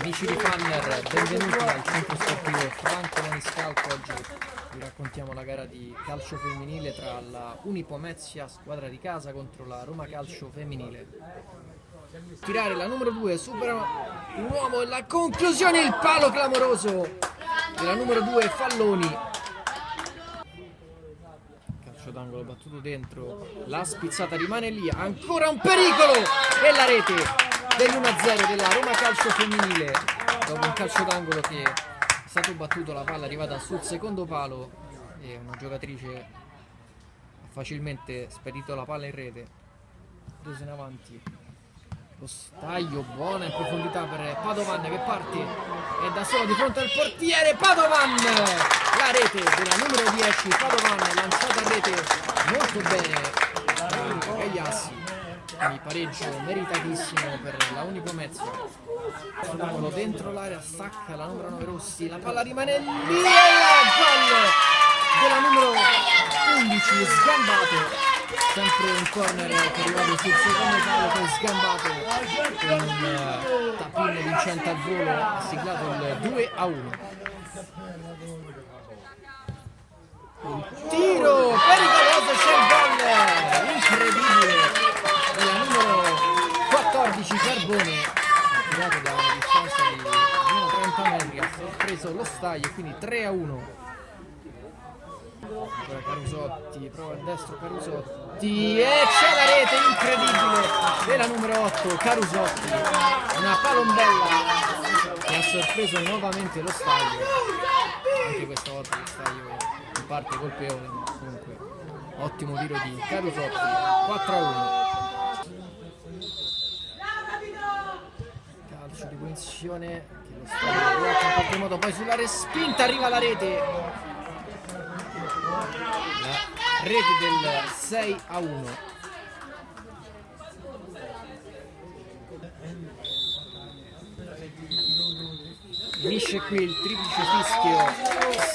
Amici di Fanner, benvenuti al centro sportivo Franco Maniscalco. Oggi vi raccontiamo la gara di calcio femminile tra la Unipomezia, squadra di casa, contro la Roma Calcio femminile. Tirare la numero 2, supera un uomo e la conclusione, il palo clamoroso della numero 2 Falloni. Calcio d'angolo battuto dentro, la spizzata rimane lì, ancora un pericolo e la rete dell'1-0 della Roma Calcio femminile. Dopo un calcio d'angolo che è stato battuto, la palla è arrivata sul secondo palo e una giocatrice ha facilmente spedito la palla in rete, preso in avanti lo staglio, buona in profondità per Padovan che parte e da sola di fronte al portiere. Padovan, la rete della numero 10 Padovan, lanciata a rete molto bene da Gagliassi. Quindi pareggio meritatissimo per la Unipomezia. Sull'angolo dentro l'area, stacca la numero 9 Rossi, la palla rimane lì e il gol della numero 11 sgambato. Sempre un corner che è arrivato sul secondo palo, poi sgambato con un tappino vincente al volo, ha siglato il 2-1. Un tiro pericoloso, c'è il gol incredibile della numero 14 Carbone, arrivato da una distanza di almeno 30 metri, ha sorpreso lo staglio e quindi 3-1. Ancora Carusotti, prova a destro Carusotti e c'è la rete incredibile della numero 8 Carusotti, una palombella che ha sorpreso nuovamente lo staglio. Anche questa volta lo staglio in parte colpevole, ma comunque ottimo tiro di Carusotti. 4-1. Calcio di punizione che lo staglio blocca in qualche modo, poi sulla respinta arriva la rete. La rete del 6-1. Finisce qui il triplice fischio,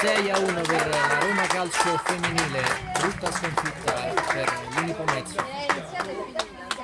6-1 per la Roma Calcio femminile, brutta sconfitta per l'Unipomezia.